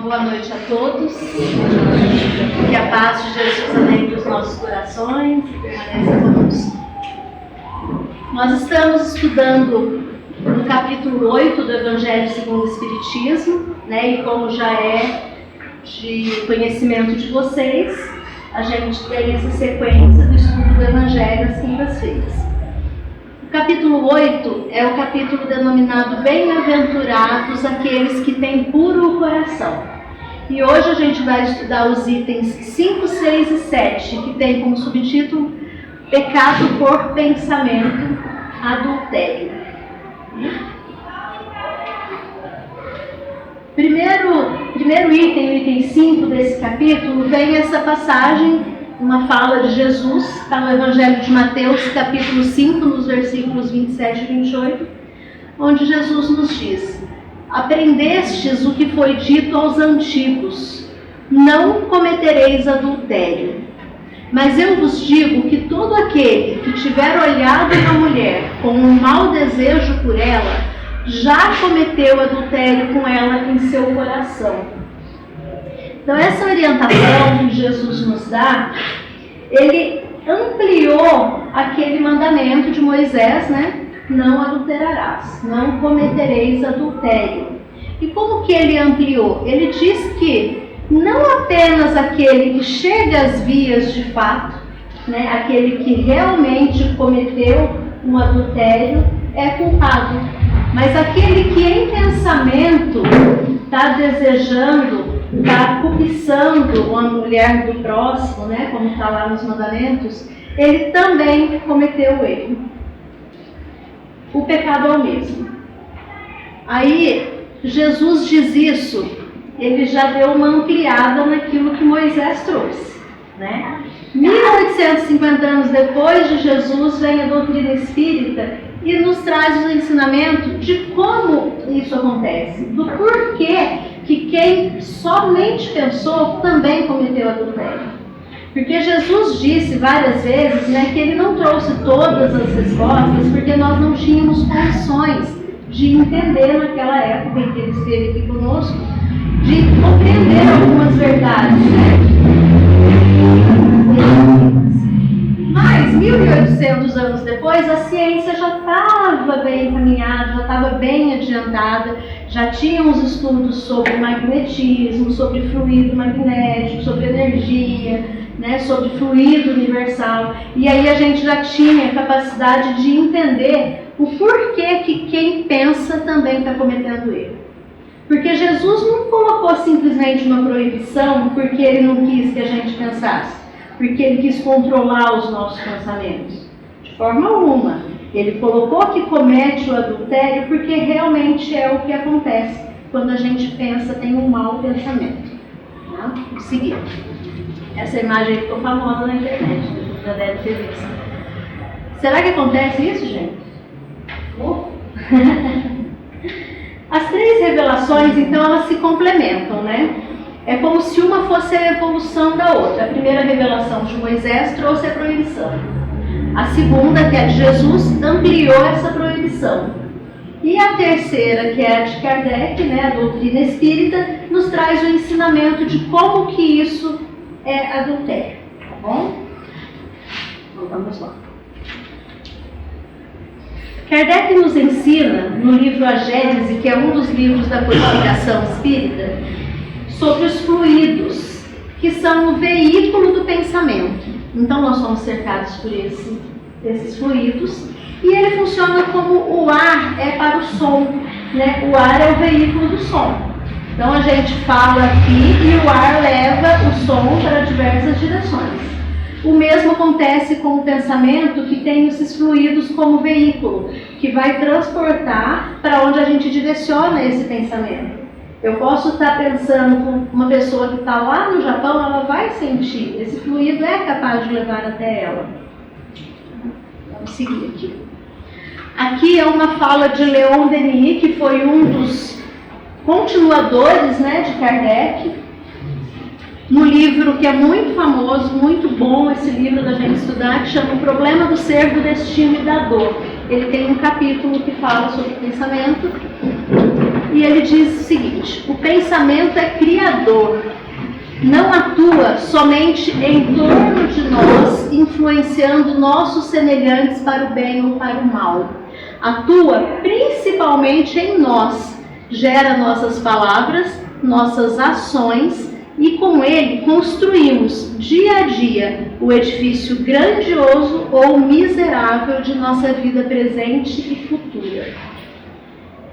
boa noite a todos. Que a paz de Jesus alegre os nossos corações e permaneça conosco. Nós estamos estudando no capítulo 8 do Evangelho segundo o Espiritismo, né? E como já é de conhecimento de vocês, a gente tem essa sequência do estudo do Evangelho às quintas-feiras. O capítulo 8 é o capítulo denominado Bem-aventurados aqueles que têm puro o coração. E hoje a gente vai estudar os itens 5, 6 e 7, que tem como subtítulo Pecado por Pensamento, Adultério. Primeiro item, o item 5 desse capítulo, vem essa passagem, uma fala de Jesus, está no Evangelho de Mateus, capítulo 5, nos versículos 27 e 28, onde Jesus nos diz: aprendestes o que foi dito aos antigos, não cometereis adultério. Mas eu vos digo que todo aquele que tiver olhado uma mulher com um mau desejo por ela, já cometeu adultério com ela em seu coração. Então essa orientação que Jesus nos dá, ele ampliou aquele mandamento de Moisés, né? Não adulterarás, não cometereis adultério. E como que ele ampliou? Ele diz que não apenas aquele que chega às vias de fato, né? Aquele que realmente cometeu um adultério é culpado, mas aquele que em pensamento está desejando, está cobiçando uma mulher do próximo, né, como está lá nos mandamentos, ele também cometeu o erro. O pecado é o mesmo. Aí, Jesus diz isso, ele já deu uma ampliada naquilo que Moisés trouxe, né? 1850 anos depois de Jesus, vem a doutrina espírita e nos traz o ensinamento de como isso acontece, do porquê que quem somente pensou também cometeu adultério. Porque Jesus disse várias vezes, né, que ele não trouxe todas as respostas porque nós não tínhamos condições de entender naquela época em que ele esteve aqui conosco, de compreender algumas verdades, né? Mas 1800 anos depois, a ciência já estava bem encaminhada, já estava bem adiantada, já tinham os estudos sobre magnetismo, sobre fluido magnético, sobre energia, né, sobre fluido universal. E aí a gente já tinha capacidade de entender o porquê que quem pensa também está cometendo erro. Porque Jesus não colocou simplesmente uma proibição porque ele não quis que a gente pensasse, porque ele quis controlar os nossos pensamentos. De forma alguma. Ele colocou que comete o adultério porque realmente é o que acontece quando a gente pensa, tem um mau pensamento. Tá? Vamos seguir. Essa imagem ficou famosa na internet, já deve ter visto. Será que acontece isso, gente? As três revelações, então, elas se complementam, né? É como se uma fosse a evolução da outra. A primeira revelação de Moisés trouxe a proibição. A segunda, que é de Jesus, ampliou essa proibição. E a terceira, que é a de Kardec, né, a doutrina espírita, nos traz o ensinamento de como que isso é adultério. Tá bom? Então, vamos lá. Kardec nos ensina, no livro A Gênese, que é um dos livros da codificação espírita, sobre os fluidos, que são o veículo do pensamento. Então nós somos cercados por esses fluidos, e ele funciona como o ar é para o som, né? O ar é o veículo do som. Então a gente fala aqui e o ar leva o som para diversas direções. O mesmo acontece com o pensamento, que tem esses fluidos como veículo, que vai transportar para onde a gente direciona esse pensamento. Eu posso estar pensando com uma pessoa que está lá no Japão, ela vai sentir. Esse fluido é capaz de levar até ela. Vamos seguir aqui. Aqui é uma fala de Leon Denis, que foi um dos continuadores, né, de Kardec, no livro que é muito famoso, muito bom esse livro da gente estudar, que chama O Problema do Ser, do Destino e da Dor. Ele tem um capítulo que fala sobre pensamento. e ele diz o seguinte: o pensamento é criador, não atua somente em torno de nós, influenciando nossos semelhantes para o bem ou para o mal. Atua principalmente em nós, gera nossas palavras, nossas ações, e com ele construímos dia a dia o edifício grandioso ou miserável de nossa vida presente e futura.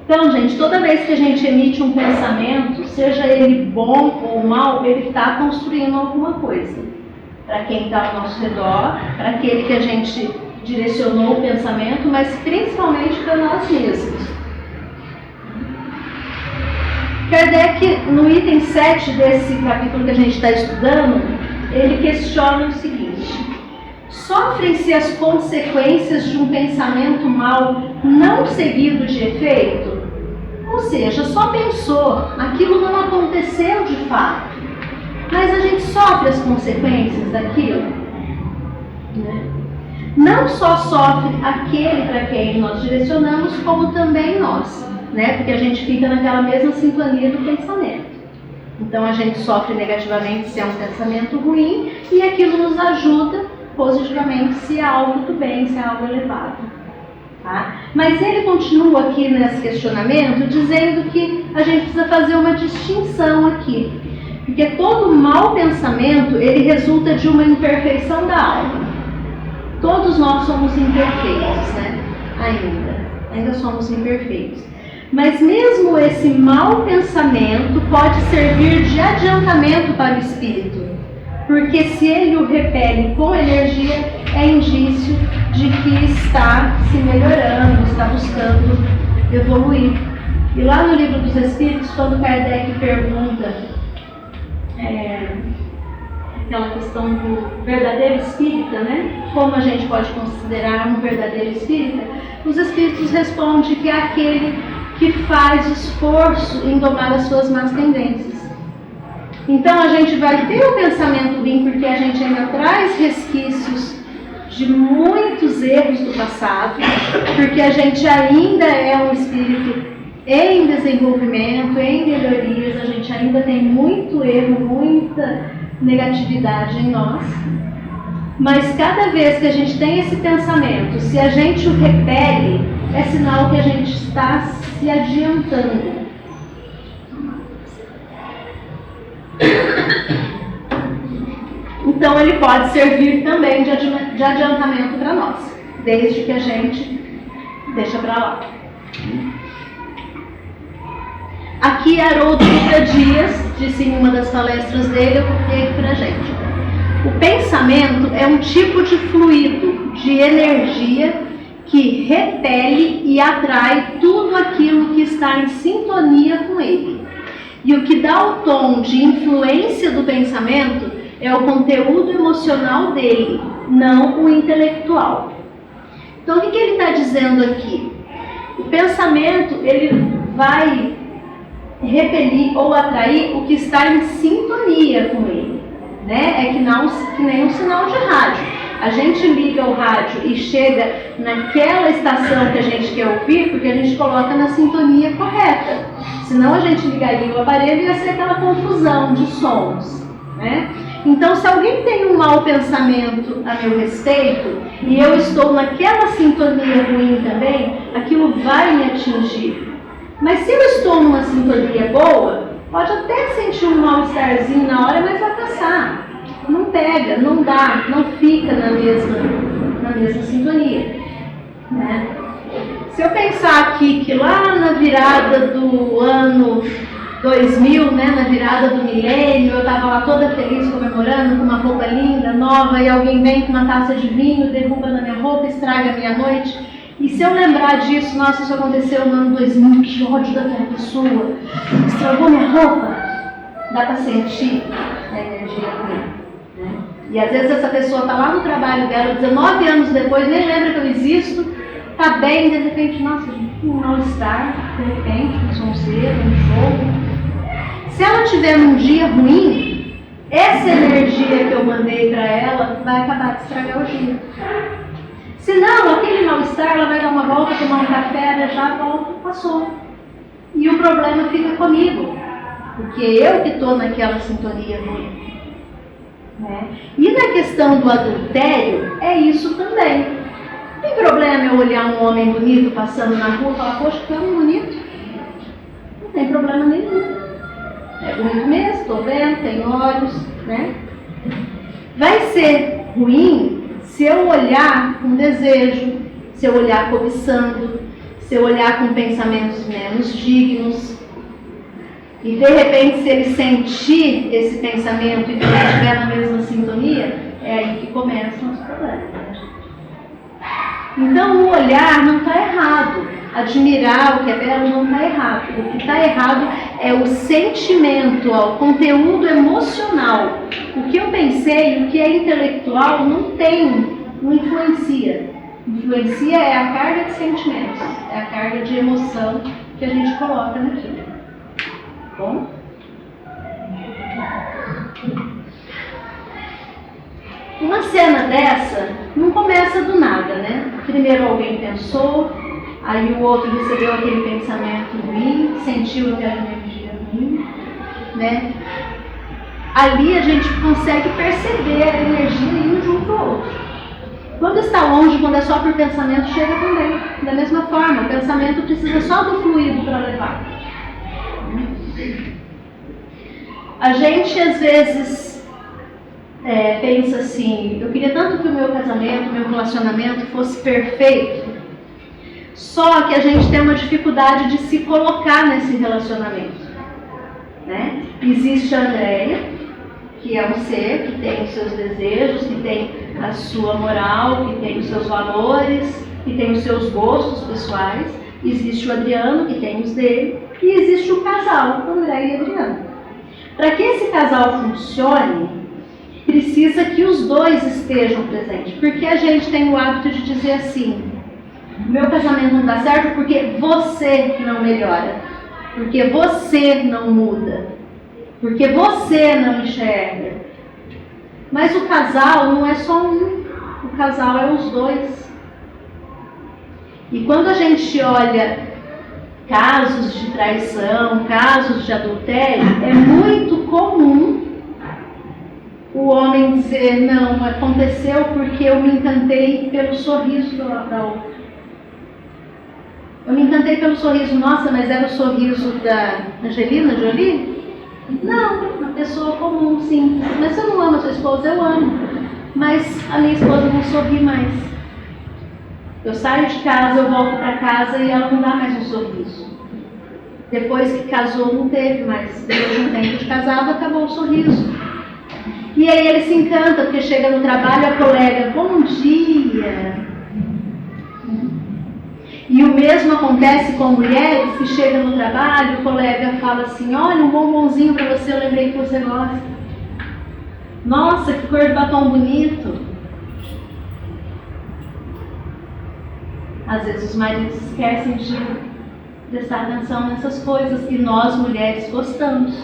Então, gente, toda vez que a gente emite um pensamento, seja ele bom ou mal, ele está construindo alguma coisa. Para quem está ao nosso redor, para aquele que a gente direcionou o pensamento, mas principalmente para nós mesmos. Kardec, no item 7 desse capítulo que a gente está estudando, ele questiona o seguinte: sofrem-se as consequências de um pensamento mau não seguido de efeito? Ou seja, só pensou, aquilo não aconteceu de fato, mas a gente sofre as consequências daquilo, né? Não só sofre aquele para quem nós direcionamos, como também nós, né? Porque a gente fica naquela mesma sintonia do pensamento. Então a gente sofre negativamente se é um pensamento ruim, e aquilo nos ajuda positivamente se é algo do bem, se é algo elevado. Tá? Mas ele continua aqui nesse questionamento dizendo que a gente precisa fazer uma distinção aqui, porque todo mau pensamento ele resulta de uma imperfeição da alma. Todos nós somos imperfeitos, né? Ainda somos imperfeitos. Mas mesmo esse mau pensamento pode servir de adiantamento para o espírito, porque se ele o repele com energia, é indício de que está se melhorando, está buscando evoluir. E lá no Livro dos Espíritos, quando Kardec pergunta aquela questão do verdadeiro espírita, né? Como a gente pode considerar um verdadeiro espírita? Os espíritos respondem que é aquele que faz esforço em domar as suas más tendências. Então a gente vai ter o pensamento ruim porque a gente ainda traz resquícios de muitos erros do passado, porque a gente ainda é um espírito em desenvolvimento, em melhorias, a gente ainda tem muito erro, muita negatividade em nós. Mas cada vez que a gente tem esse pensamento, se a gente o repele, é sinal que a gente está se adiantando. Então ele pode servir também de adiantamento para nós, desde que a gente deixa para lá. Aqui Haroldo Dutra Dias disse em uma das palestras dele, eu copiei aqui para a gente: o pensamento é um tipo de fluido, de energia que repele e atrai tudo aquilo que está em sintonia com ele. E o que dá o tom de influência do pensamento é o conteúdo emocional dele, não o intelectual. Então, o que ele está dizendo aqui? O pensamento, ele vai repelir ou atrair o que está em sintonia com ele, né? É que nem um sinal de rádio. A gente liga o rádio e chega naquela estação que a gente quer ouvir porque a gente coloca na sintonia correta. Senão a gente ligaria o aparelho e ia ser aquela confusão de sons, né? Então, se alguém tem um mau pensamento a meu respeito e eu estou naquela sintonia ruim também, aquilo vai me atingir. Mas se eu estou numa sintonia boa, pode até sentir um mal-estarzinho na hora, mas vai passar. Não pega, não dá, não fica na mesma sintonia, né? Se eu pensar aqui que lá na virada do ano 2000, né, na virada do milênio, eu estava lá toda feliz comemorando com uma roupa linda, nova, e alguém vem com uma taça de vinho, derruba na minha roupa, estraga a minha noite. E se eu lembrar disso, nossa, isso aconteceu no ano 2000, que ódio daquela pessoa, estragou minha roupa, dá para sentir a energia ruim, né? E às vezes essa pessoa está lá no trabalho dela, 19 anos depois, nem lembra que eu existo, está bem, de repente, nossa, um mal-estar, de repente, um sonzeiro, um jogo. Se ela tiver num dia ruim, essa energia que eu mandei para ela vai acabar de estragar o dia. Se não, aquele mal-estar, ela vai dar uma volta, tomar um café, já volta, passou. e o problema fica comigo, porque eu que estou naquela sintonia ruim. Né? E na questão do adultério, é isso também. Não tem problema eu olhar um homem bonito passando na rua e falar, poxa, que homem bonito. Não tem problema nenhum. É bonito mesmo, estou vendo, tem olhos, né? Vai ser ruim se eu olhar com desejo, se eu olhar cobiçando, se eu olhar com pensamentos menos dignos. E de repente, se ele sentir esse pensamento e estiver na mesma sintonia, é aí que começam os problemas. Então, o olhar não está errado. Admirar o que é belo não está errado. O que está errado é o sentimento, o conteúdo emocional. O que eu pensei, o que é intelectual, não influencia. Influencia é a carga de sentimentos, é a carga de emoção que a gente coloca naquilo. Bom? Uma cena dessa não começa do nada, né? Primeiro alguém pensou, aí o outro recebeu aquele pensamento ruim, sentiu aquela energia ruim, né? Ali a gente consegue perceber a energia indo junto ao outro. Quando está longe, quando é só por pensamento, chega também. Da mesma forma, o pensamento precisa só do fluido para levar. A gente às vezes pensa assim, eu queria tanto que o meu casamento, o meu relacionamento fosse perfeito, só que a gente tem uma dificuldade de se colocar nesse relacionamento. Né? Existe a Andréia, que é um ser que tem os seus desejos, que tem a sua moral, que tem os seus valores, que tem os seus gostos pessoais. Existe o Adriano, que tem os dele, e existe o casal, André e Adriano. Para que esse casal funcione, precisa que os dois estejam presentes, porque a gente tem o hábito de dizer assim, meu casamento não dá certo porque você não melhora, porque você não muda, porque você não enxerga. Mas o casal não é só um, o casal é os dois. E quando a gente olha casos de traição, casos de adultério, é muito comum o homem dizer, não, aconteceu porque eu me encantei pelo sorriso da outra. Eu me encantei pelo sorriso, nossa, mas era o sorriso da Angelina Jolie? Não, uma pessoa comum, sim. Mas você não ama a sua esposa? Eu amo. Mas a minha esposa não sorri mais. Eu saio de casa, eu volto para casa e ela não dá mais um sorriso. Depois que casou, não teve mais. Depois de um tempo de casado, acabou o sorriso. E aí ele se encanta, porque chega no trabalho, a colega, bom dia. E o mesmo acontece com mulheres que chegam no trabalho, o colega fala assim, olha, um bombonzinho para você, eu lembrei que você gosta. Nossa, que cor de batom bonito. Às vezes os maridos esquecem de prestar atenção nessas coisas e nós mulheres gostamos,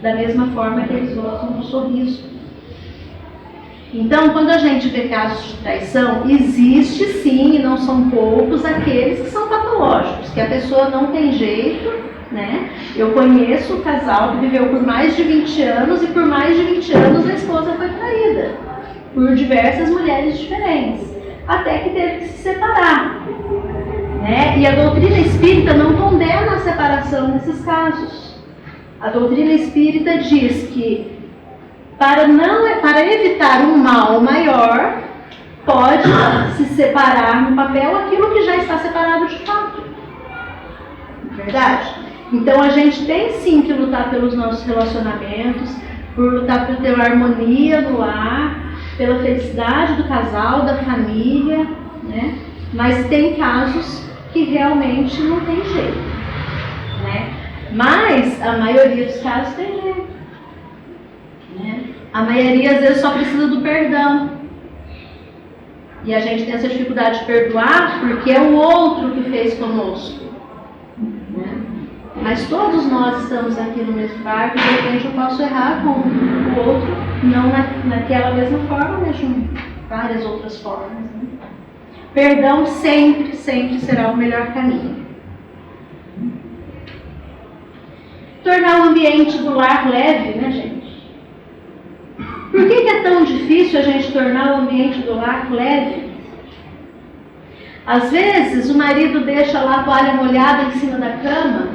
da mesma forma que eles gostam do sorriso. Então, quando a gente vê casos de traição, existe sim, e não são poucos, aqueles que são patológicos, que a pessoa não tem jeito, né? Eu conheço o casal que viveu por mais de 20 anos e por mais de 20 anos a esposa foi traída por diversas mulheres diferentes, até que teve que se separar. Né? E a doutrina espírita não condena a separação nesses casos. A doutrina espírita diz que para evitar um mal maior, pode se separar no papel aquilo que já está separado de fato. Verdade? Então a gente tem sim que lutar pelos nossos relacionamentos, por lutar por ter uma harmonia no lar, pela felicidade do casal, da família, né? Mas tem casos que realmente não tem jeito, né? Mas a maioria dos casos tem jeito, né? A maioria às vezes só precisa do perdão. E a gente tem essa dificuldade de perdoar porque é o outro que fez conosco, né? Mas todos nós estamos aqui no mesmo barco e de repente eu posso errar com o outro, não naquela mesma forma, mas de várias outras formas, né? Perdão sempre, sempre será o melhor caminho. tornar o ambiente do lar leve, né, gente? Por que é tão difícil a gente tornar o ambiente do lar leve? Às vezes o marido deixa lá a toalha molhada em cima da cama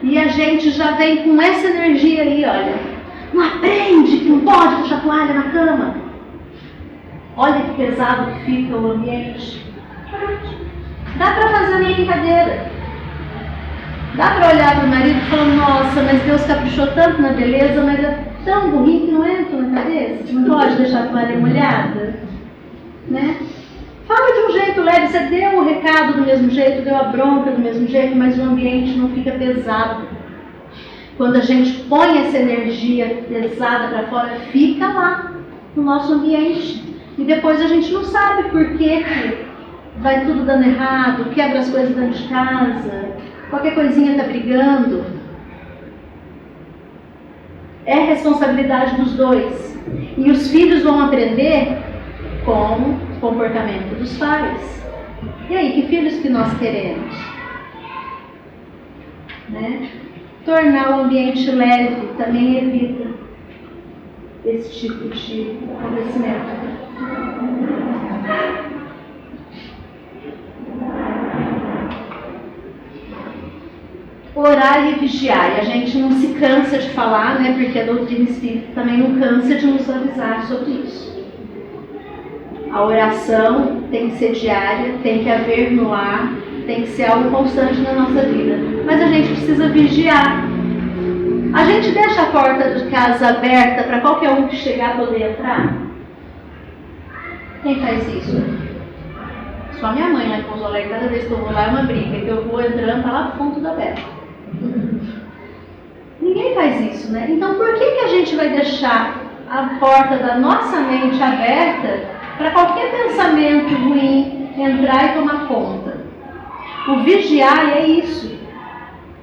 e a gente já vem com essa energia aí, olha. Não aprende que não pode deixar a toalha na cama. Olha que pesado que fica o ambiente. Dá para fazer uma brincadeira. Dá para olhar para o marido e falar, nossa, mas Deus caprichou tanto na beleza, mas é tão burrinho que não entra na cabeça. Não pode deixar a toalha molhada. Né? Fala de um jeito leve, você deu o recado do mesmo jeito, deu a bronca do mesmo jeito, mas o ambiente não fica pesado. Quando a gente põe essa energia pesada para fora, fica lá no nosso ambiente. E depois a gente não sabe por que vai tudo dando errado, quebra as coisas dentro de casa, qualquer coisinha está brigando. É responsabilidade dos dois. E os filhos vão aprender com o comportamento dos pais. E aí, que filhos que nós queremos? Né? Tornar o ambiente leve também evita esse tipo de acontecimento. Orar e vigiar. E a gente não se cansa de falar, né? Porque a doutrina espírita também não cansa de nos avisar sobre isso. A oração tem que ser diária, tem que haver no lar, tem que ser algo constante na nossa vida. Mas a gente precisa vigiar. A gente deixa a porta de casa aberta para qualquer um que chegar poder entrar? Quem faz isso? Só minha mãe lá em Pouso Alegre, cada vez que eu vou lá é uma briga, que eu vou entrando, tá lá fundo da aberta. Ninguém faz isso, né? Então por que a gente vai deixar a porta da nossa mente aberta para qualquer pensamento ruim entrar e tomar conta? O vigiar é isso.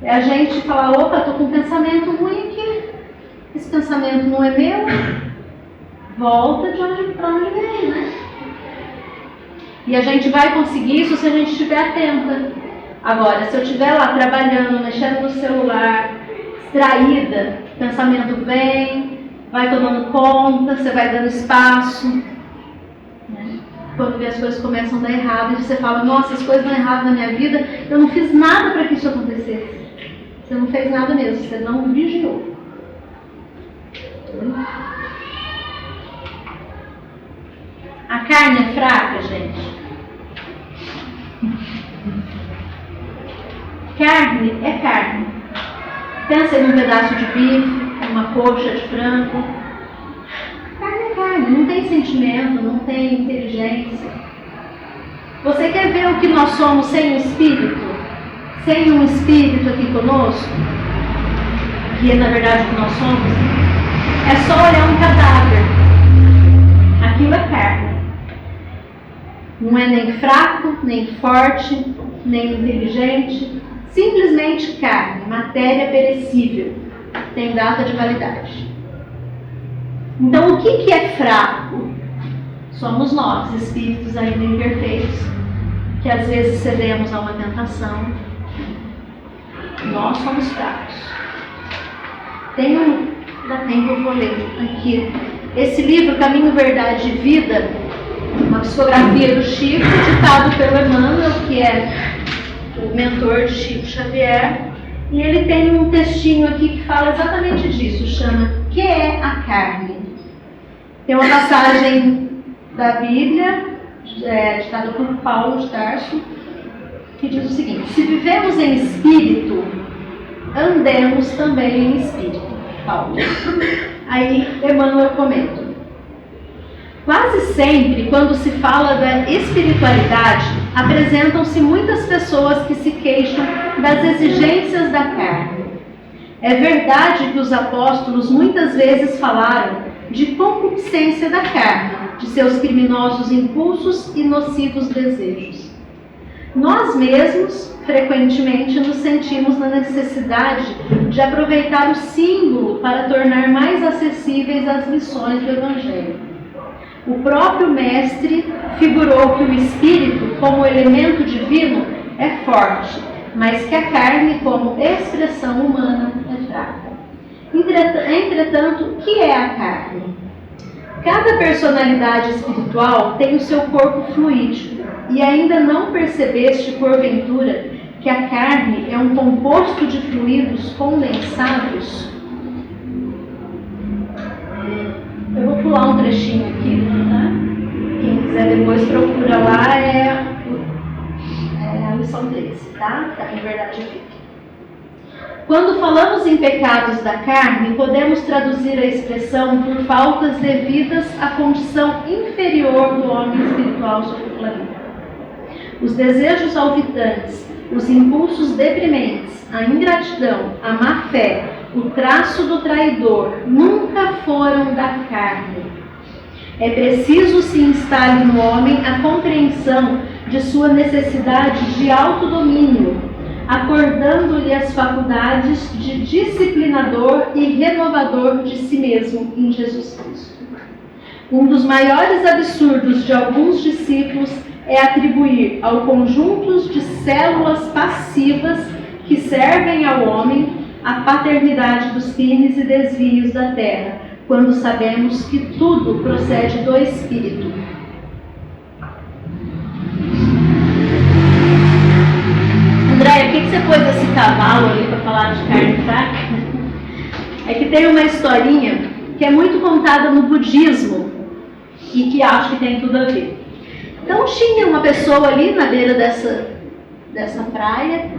É a gente falar, opa, estou com um pensamento ruim aqui. Esse pensamento não é meu. Volta de onde veio, né? E a gente vai conseguir isso se a gente estiver atenta. Agora, se eu estiver lá trabalhando, mexendo no celular, distraída, o pensamento vem, vai tomando conta, você vai dando espaço. Né? Quando vê as coisas começam a dar errado, e você fala, nossa, as coisas dão errado na minha vida, eu não fiz nada para que isso acontecesse. Você não fez nada mesmo, você não vigiou. A carne é fraca, gente. Carne é carne. Pensa em um pedaço de bife, uma coxa de frango. Carne é carne, não tem sentimento, não tem inteligência. Você quer ver o que nós somos sem o espírito? Sem um espírito aqui conosco? Que é na verdade o que nós somos? É só olhar um cadáver. Aquilo é carne. Não é nem fraco, nem forte, nem inteligente. Simplesmente carne, matéria perecível. Tem data de validade. Então o que é fraco? Somos nós, espíritos ainda imperfeitos, que às vezes cedemos a uma tentação. Nós somos fracos. Dá tempo, eu vou ler aqui. Esse livro, Caminho, Verdade e Vida, uma psicografia do Chico, ditado pelo Emmanuel, que é o mentor de Chico Xavier. E ele tem um textinho aqui que fala exatamente disso, chama Que é a Carne? Tem uma passagem da Bíblia, ditada por Paulo de Tarso, que diz o seguinte: se vivemos em espírito, andemos também em espírito. Paulo. Aí Emmanuel comenta: quase sempre, quando se fala da espiritualidade, apresentam-se muitas pessoas que se queixam das exigências da carne. É verdade que os apóstolos muitas vezes falaram de concupiscência da carne, de seus criminosos impulsos e nocivos desejos. Nós mesmos, frequentemente, nos sentimos na necessidade de aproveitar o símbolo para tornar mais acessíveis as lições do Evangelho. O próprio Mestre figurou que o Espírito, como elemento divino, é forte, mas que a carne, como expressão humana, é fraca. Entretanto, o que é a carne? Cada personalidade espiritual tem o seu corpo fluídico, e ainda não percebeste, porventura, que a carne é um composto de fluidos condensados? Eu vou pular um trechinho aqui, tá? Quem quiser depois procura lá, é a lição 13, tá? Tá em verdade aqui. Quando falamos em pecados da carne, podemos traduzir a expressão por faltas devidas à condição inferior do homem espiritual sobre o planeta. Os desejos alvitantes, os impulsos deprimentes, a ingratidão, a má-fé, o traço do traidor, nunca foram da carne. É preciso se instale no homem a compreensão de sua necessidade de autodomínio, acordando-lhe as faculdades de disciplinador e renovador de si mesmo em Jesus Cristo. Um dos maiores absurdos de alguns discípulos é atribuir ao conjunto de células passivas que servem ao homem a paternidade dos crimes e desvios da terra, quando sabemos que tudo procede do Espírito. Andréia, por que você pôs esse cavalo ali para falar de carne fraca? É que tem uma historinha que é muito contada no budismo e que acho que tem tudo a ver. Então tinha uma pessoa ali na beira dessa praia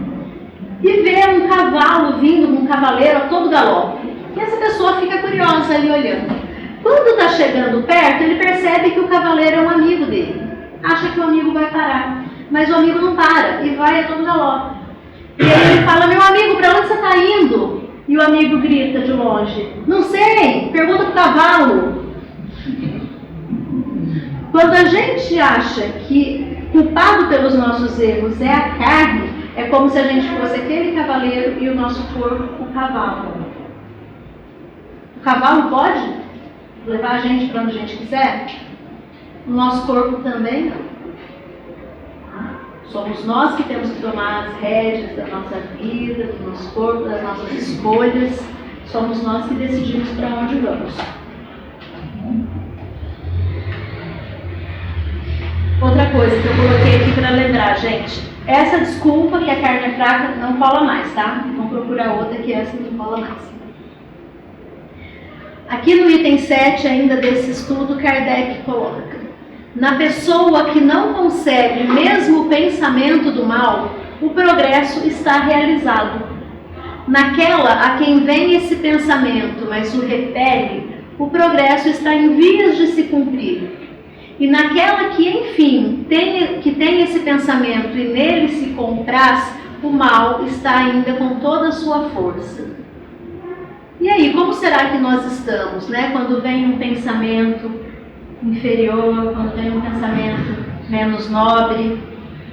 e vê um cavalo vindo, um cavaleiro a todo galope. E essa pessoa fica curiosa ali olhando. Quando está chegando perto, ele percebe que o cavaleiro é um amigo dele. Acha que o amigo vai parar, mas o amigo não para e vai a todo galope. E aí ele fala: meu amigo, para onde você está indo? E o amigo grita de longe: não sei, pergunta para o cavalo. Quando a gente acha que culpado pelos nossos erros é a carne, é como se a gente fosse aquele cavaleiro e o nosso corpo o cavalo. O cavalo pode levar a gente para onde a gente quiser? O nosso corpo também não. Somos nós que temos que tomar as rédeas da nossa vida, do nosso corpo, das nossas escolhas. Somos nós que decidimos para onde vamos. Outra coisa que eu coloquei aqui para lembrar, gente. Essa desculpa que a carne é fraca não cola mais, tá? Vamos procurar outra que essa não cola mais. Aqui no item 7 ainda desse estudo, Kardec coloca: na pessoa que não consegue mesmo o pensamento do mal, o progresso está realizado. Naquela a quem vem esse pensamento, mas o repele, o progresso está em vias de se cumprir. E naquela que, enfim, tem esse pensamento e nele se compraz, o mal está ainda com toda a sua força. E aí, como será que nós estamos, né? Quando vem um pensamento inferior, quando vem um pensamento menos nobre,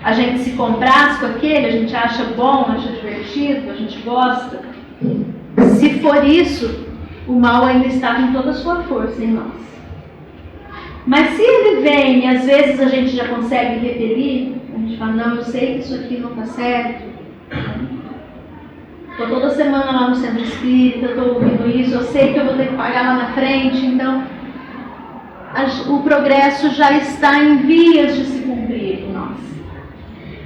a gente se compraz com aquele, a gente acha bom, acha divertido, a gente gosta. Se for isso, o mal ainda está com toda a sua força em nós. Mas se ele vem e às vezes a gente já consegue repelir, a gente fala: não, eu sei que isso aqui não está certo, estou toda semana lá no centro espírita, estou ouvindo isso, eu sei que eu vou ter que pagar lá na frente, então o progresso já está em vias de se cumprir em nós.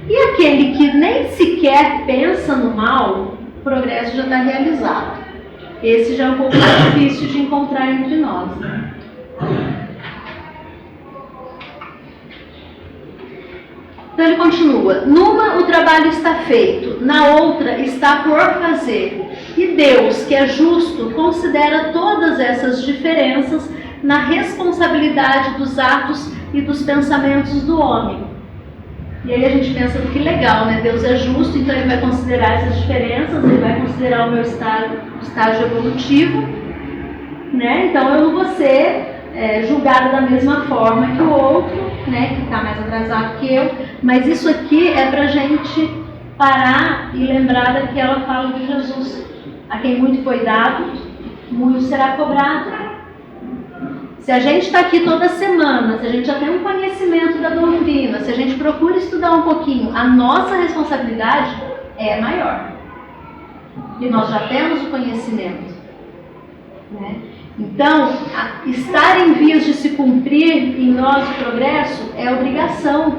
E aquele que nem sequer pensa no mal, o progresso já está realizado. Esse já é um pouco mais difícil de encontrar entre nós, né? Então ele continua: numa o trabalho está feito, na outra está por fazer. E Deus, que é justo, considera todas essas diferenças na responsabilidade dos atos e dos pensamentos do homem. E aí a gente pensa: que legal, né? Deus é justo, então ele vai considerar essas diferenças, ele vai considerar o meu estágio evolutivo, né? Então eu não vou ser julgada da mesma forma que o outro, né, que está mais atrasado que eu. Mas isso aqui é para a gente parar e lembrar daquela fala de Jesus: a quem muito foi dado, muito será cobrado. Se a gente está aqui toda semana, se a gente já tem um conhecimento da doutrina, se a gente procura estudar um pouquinho, a nossa responsabilidade é maior. E nós já temos o conhecimento. Né? Então, estar em vias de se cumprir em nós o progresso é obrigação.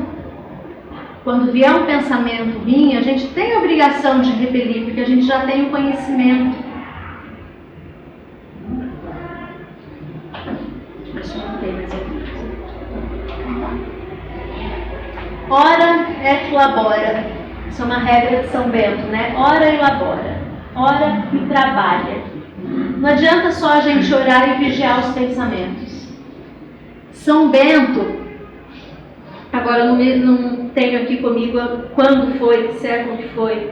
Quando vier um pensamento ruim, a gente tem a obrigação de repelir, porque a gente já tem o conhecimento. Deixa eu não ter mais aqui. Ora et labora. Isso é uma regra de São Bento, né? Ora e labora. Ora e trabalha. Não adianta só a gente orar e vigiar os pensamentos. São Bento, agora não tenho aqui comigo quando foi, que século que foi,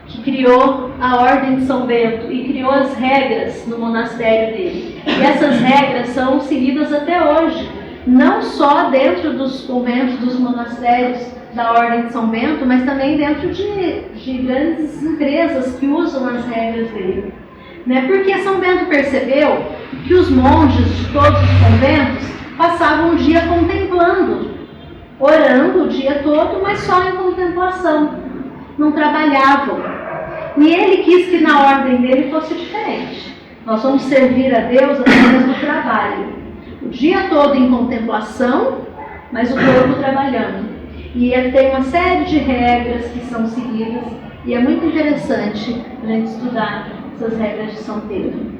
que criou a Ordem de São Bento e criou as regras no monastério dele. E essas regras são seguidas até hoje, não só dentro dos conventos, dos monastérios da Ordem de São Bento, mas também dentro de grandes empresas que usam as regras dele. Né? Porque São Bento percebeu que os monges de todos os conventos passavam o dia contemplando, orando o dia todo, mas só em contemplação, não trabalhavam. E ele quis que na ordem dele fosse diferente. Nós vamos servir a Deus através do trabalho. O dia todo em contemplação, mas o corpo trabalhando. E tem uma série de regras que são seguidas, e é muito interessante a gente estudar essas regras de São Pedro.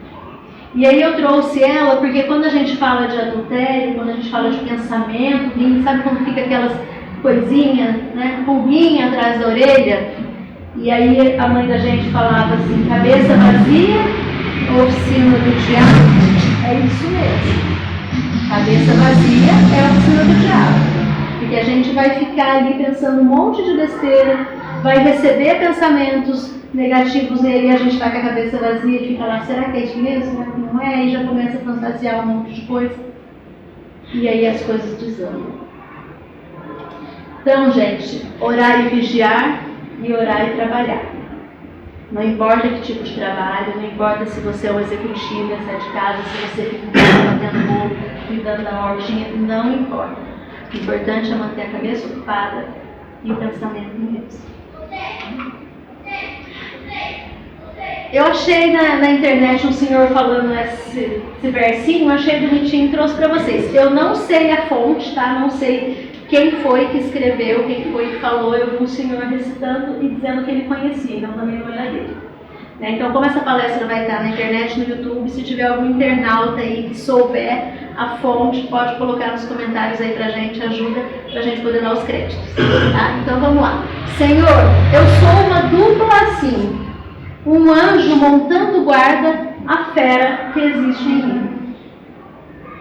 E aí eu trouxe ela porque quando a gente fala de adultério, quando a gente fala de pensamento, sabe quando fica aquelas coisinhas, né, pulguinha atrás da orelha? E aí a mãe da gente falava assim, cabeça vazia, oficina do diabo. É isso mesmo. Cabeça vazia é a oficina do diabo. Porque a gente vai ficar ali pensando um monte de besteira, vai receber pensamentos negativos nele e a gente está com a cabeça vazia e fica lá, será que é isso mesmo? Será que não é? E já começa a fantasiar um monte de coisa. E aí as coisas desandam. Então, gente, orar e vigiar e orar e trabalhar. Não importa que tipo de trabalho, não importa se você é um executivo, sai de casa, se você fica batendo bolo, cuidando da hortinha, não importa. O importante é manter a cabeça ocupada e o pensamento em Deus. Eu achei na internet um senhor falando esse versinho, achei bonitinho e trouxe para vocês. Eu não sei a fonte, tá? Não sei quem foi que escreveu, quem foi que falou. Eu vi um senhor recitando e dizendo que ele conhecia, então também não era dele. Né? Então, como essa palestra vai estar na internet, no YouTube, se tiver algum internauta aí que souber a fonte, pode colocar nos comentários aí pra gente, ajuda pra gente poder dar os créditos. Tá? Então vamos lá. Senhor, eu sou uma dupla assim, um anjo montando guarda à fera que existe em mim.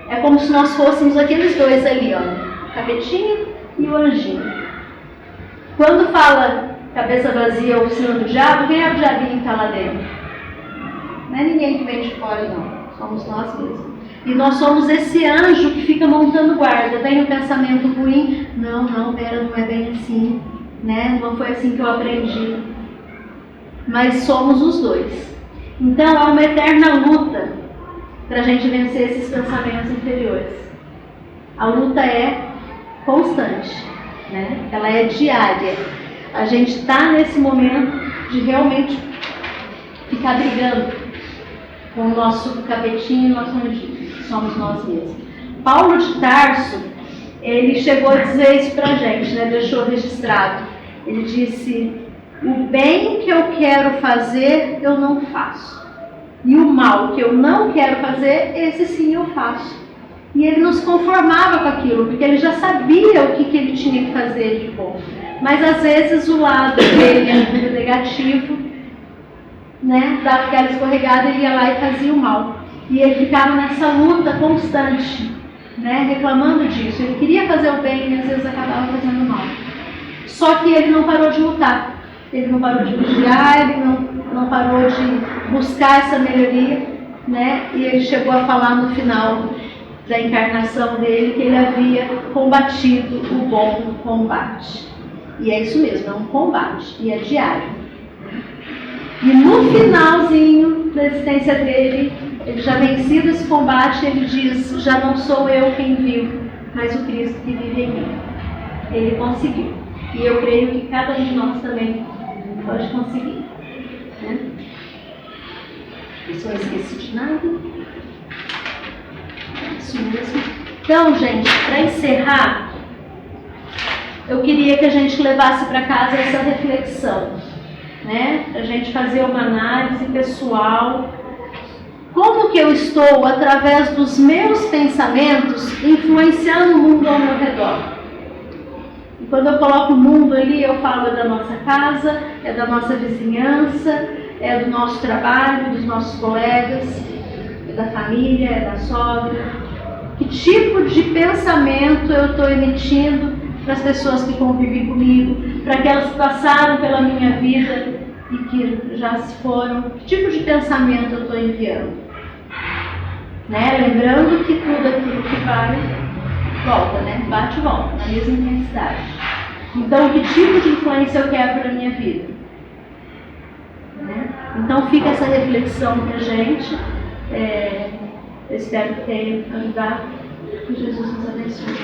É como se nós fôssemos aqueles dois ali, ó, o capetinho e o anjinho. Quando fala cabeça vazia, oficina do diabo, quem é o diabinho que está lá dentro? Não é ninguém que vem de fora, não. Somos nós mesmos. E nós somos esse anjo que fica montando guarda. Vem o pensamento ruim, não, pera, não é bem assim, né? Não foi assim que eu aprendi. Mas somos os dois. Então é uma eterna luta para a gente vencer esses pensamentos inferiores. A luta é constante, né? Ela é diária. A gente está nesse momento de realmente ficar brigando com o nosso capetinho e o nosso anjinho, que somos nós mesmos. Paulo de Tarso, ele chegou a dizer isso para a gente, né? Deixou registrado. Ele disse: o bem que eu quero fazer, eu não faço. E o mal que eu não quero fazer, esse sim eu faço. E ele não se conformava com aquilo, porque ele já sabia o que ele tinha que fazer de bom. Mas às vezes o lado dele, negativo, né, dava aquela escorregada, ele ia lá e fazia o mal. E ele ficava nessa luta constante, né, reclamando disso. Ele queria fazer o bem e às vezes acabava fazendo o mal. Só que ele não parou de lutar. Ele não parou de vigiar, ele não parou de buscar essa melhoria, né? E ele chegou a falar no final da encarnação dele que ele havia combatido o bom combate. E é isso mesmo, é um combate, e é diário. E no finalzinho da existência dele, ele já vencido esse combate, ele diz: já não sou eu quem vivo, mas o Cristo que vive em mim. Ele conseguiu. E eu creio que cada um de nós também Pode conseguir. Né? Se eu esqueci de nada. Isso mesmo. Então, gente, para encerrar, eu queria que a gente levasse para casa essa reflexão, né? Para a gente fazer uma análise pessoal. Como que eu estou, através dos meus pensamentos, influenciando o mundo ao meu redor? E quando eu coloco o mundo ali, eu falo da nossa casa, é da nossa vizinhança, é do nosso trabalho, dos nossos colegas, é da família, é da sogra. Que tipo de pensamento eu estou emitindo para as pessoas que convivem comigo, para aquelas que passaram pela minha vida e que já se foram? Que tipo de pensamento eu estou enviando? Né? Lembrando que tudo aquilo que vai, volta, né? Bate e volta, na mesma intensidade. Então, que tipo de influência eu quero para a minha vida? Né? Então, fica essa reflexão para a gente. Eu espero que tenha ajudado. Que Jesus nos abençoe.